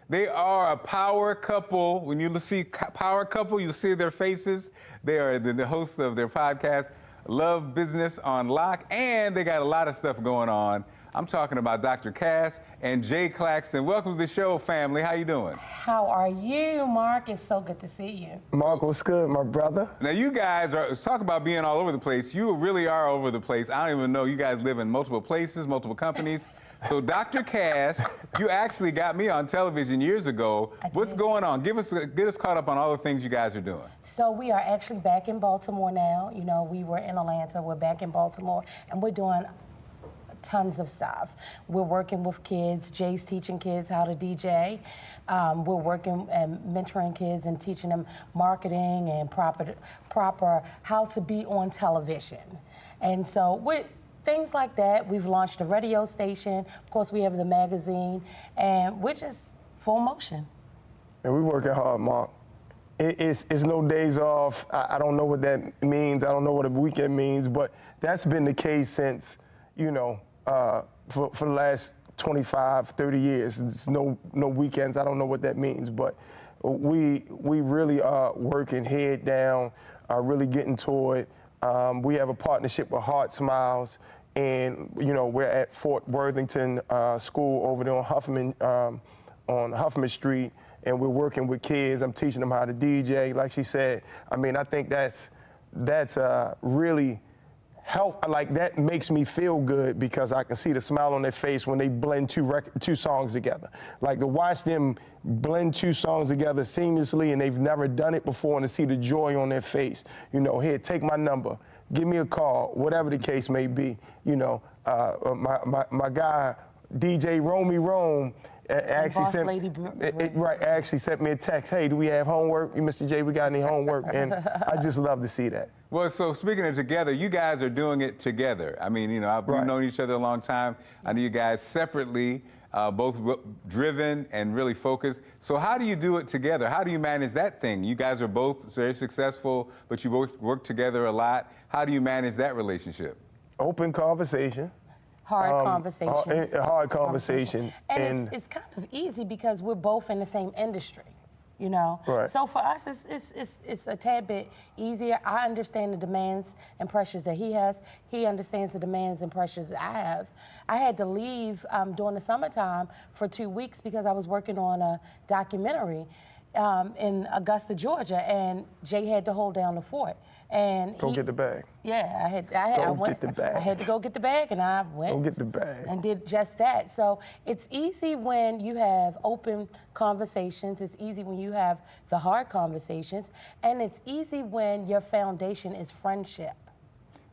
They are a power couple. When you see power couple, you see their faces. They are the host of their podcast, Love Business on Lock, and they got a lot of stuff going on. I'm talking about Dr. Cass and Jay Claxton. Welcome to the show, family. How you doing? How are you, Marc? It's so good to see you. Marc, what's good, my brother? Now, you guys talk about being all over the place. You really are all over the place. I don't even know. You guys live in multiple places, multiple companies. So, Dr. Cass, you actually got me on television years ago. What's going on? Get us caught up on all the things you guys are doing. So we are actually back in Baltimore now. You know, we were in Atlanta. We're back in Baltimore, and we're doing tons of stuff. We're working with kids. Jay's teaching kids how to DJ. We're working and mentoring kids and teaching them marketing and proper how to be on television. And so with things like that, we've launched a radio station. Of course, we have the magazine, and we're just full motion. And we're working hard, Marc. It's no days off. I don't know what that means. I don't know what a weekend means, but that's been the case since, you know, for the last 25, 30 years. It's no weekends. I don't know what that means, but we really are working head down, really getting to it. We have a partnership with Heart Smiles, and you know we're at Fort Worthington School over there on Huffman Street, and we're working with kids. I'm teaching them how to DJ, like she said. I mean, I think that's really help, like that makes me feel good because I can see the smile on their face when they blend two songs together. Like to watch them blend two songs together seamlessly and they've never done it before, and to see the joy on their face. You know, here, take my number, give me a call, whatever the case may be. You know, my guy, DJ Romy Rome, actually sent me a text. Hey, do we have homework? Mr. J, we got any homework? And I just love to see that. Well, so speaking of together, you guys are doing it together. I mean, you know, we've known each other a long time. I know you guys separately, both driven and really focused. So how do you do it together? How do you manage that thing? You guys are both very successful, but you work together a lot. How do you manage that relationship? Open conversation. Hard conversation. Hard conversation. And it's kind of easy because we're both in the same industry, you know? Right. So for us, it's a tad bit easier. I understand the demands and pressures that he has. He understands the demands and pressures I have. I had to leave during the summertime for 2 weeks because I was working on a documentary in Augusta, Georgia, and Jay had to hold down the fort. And go get the bag. Yeah, I went. Get the bag. I had to go get the bag, and I went. Go get the bag. And did just that. So it's easy when you have open conversations. It's easy when you have the hard conversations, and it's easy when your foundation is friendship.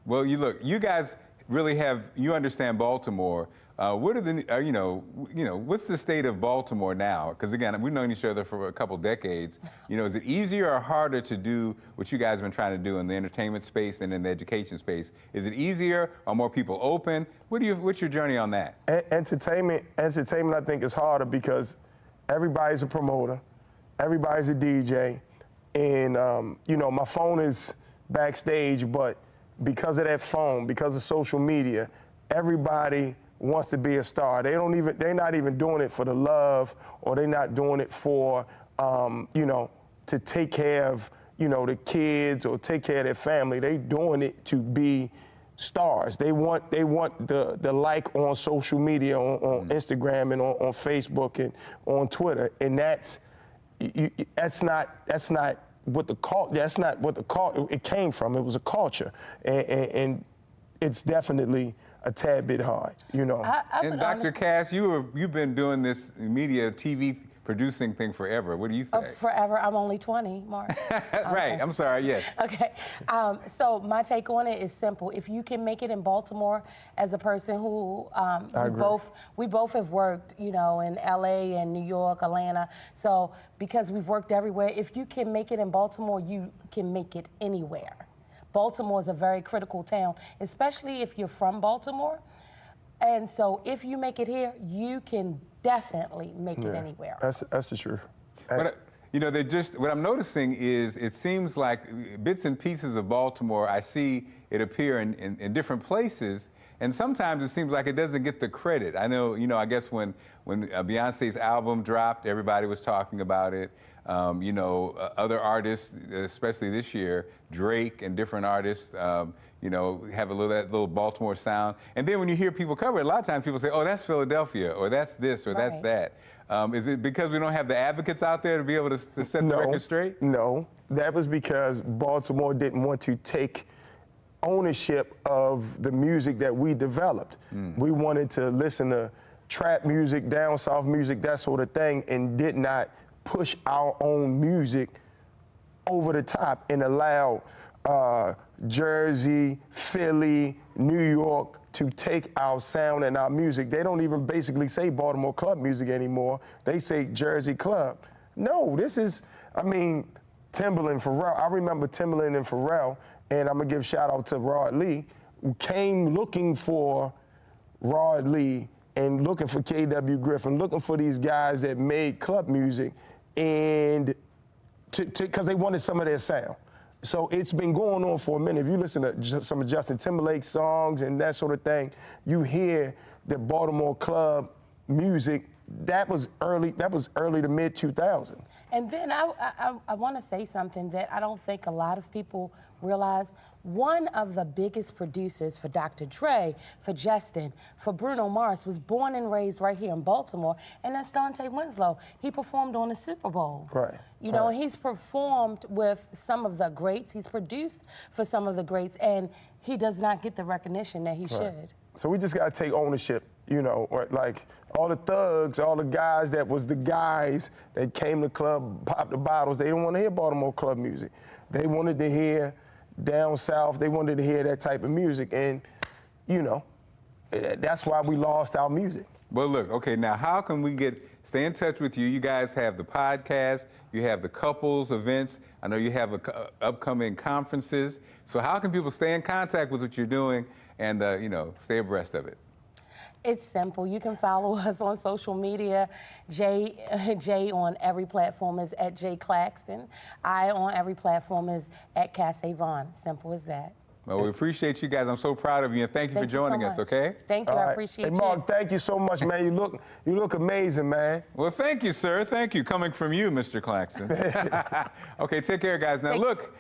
Well, you guys really you understand Baltimore. What are the, what's the state of Baltimore now? Because again, we've known each other for a couple decades. You know, is it easier or harder to do what you guys have been trying to do in the entertainment space and in the education space? Is it easier? Are more people open? What's your journey on that? Entertainment, I think is harder because everybody's a promoter, everybody's a DJ, and you know, my phone is backstage, but because of that phone, because of social media, everybody wants to be a star. They're not even doing it for the love, or they're not doing it for, you know, to take care of, you know, the kids or take care of their family. They doing it to be stars. They want the like on social media, on Instagram and on Facebook and on Twitter, and that's not what the it came from. It was a culture, and it's definitely a tad bit hard, you know. And Dr. Cass, you've been doing this media, TV producing thing forever. What do you think? Forever. I'm only 20, Marc. Right. I'm sorry. Yes. Okay. So my take on it is simple. If you can make it in Baltimore, as a person who we both have worked, you know, in LA and New York, Atlanta. So because we've worked everywhere, if you can make it in Baltimore, you can make it anywhere. Baltimore is a very critical town, especially if you're from Baltimore. And so if you make it here, you can definitely make it anywhere. That's the truth. But You know, they're just, what I'm noticing is it seems like bits and pieces of Baltimore, I see it appear in different places, and sometimes it seems like it doesn't get the credit. I know, you know, I guess when Beyonce's album dropped, everybody was talking about it. You know, other artists, especially this year, Drake and different artists, you know, have that little Baltimore sound. And then when you hear people cover it, a lot of times people say, oh, that's Philadelphia, or that's this, or that's that. Is it because we don't have the advocates out there to be able to set the record straight? No, that was because Baltimore didn't want to take ownership of the music that we developed. We wanted to listen to trap music, down south music, that sort of thing, and did not push our own music over the top and allow Jersey, Philly, New York to take our sound and our music. They don't even basically say Baltimore club music anymore. They say Jersey club. No, this is, I mean, Timberland, Pharrell. I remember Timberland and Pharrell, and I'm gonna give shout out to Rod Lee, who came looking for Rod Lee and looking for K.W. Griffin, looking for these guys that made club music, and because they wanted some of their sound. So it's been going on for a minute. If you listen to some of Justin Timberlake's songs and that sort of thing, you hear the Baltimore club music. That was early to mid 2000s. And then I want to say something that I don't think a lot of people realize. One of the biggest producers for Dr. Dre, for Justin, for Bruno Mars was born and raised right here in Baltimore, and that's Dante Winslow. He performed on the Super Bowl. Right. You know, he's performed with some of the greats. He's produced for some of the greats, and he does not get the recognition that he should. So we just got to take ownership, you know, like all the thugs, all the guys that was the guys that came to the club, popped the bottles, they didn't want to hear Baltimore club music. They wanted to hear down south, they wanted to hear that type of music, and, you know, that's why we lost our music. Well, look, okay, now how can we stay in touch with you? You guys have the podcast, you have the couples events, I know you have upcoming conferences. So how can people stay in contact with what you're doing and, you know, stay abreast of it? It's simple. You can follow us on social media. Jay on every platform is at Jay Claxton. I on every platform is at CaSay Vaughn. Simple as that. Well, we appreciate you guys. I'm so proud of you, and thank you for joining us, okay? Thank you. I appreciate you. Hey, Marc, thank you so much, man. You look amazing, man. Well, thank you, sir. Thank you. Coming from you, Mr. Claxton. Okay, take care, guys. Now, look.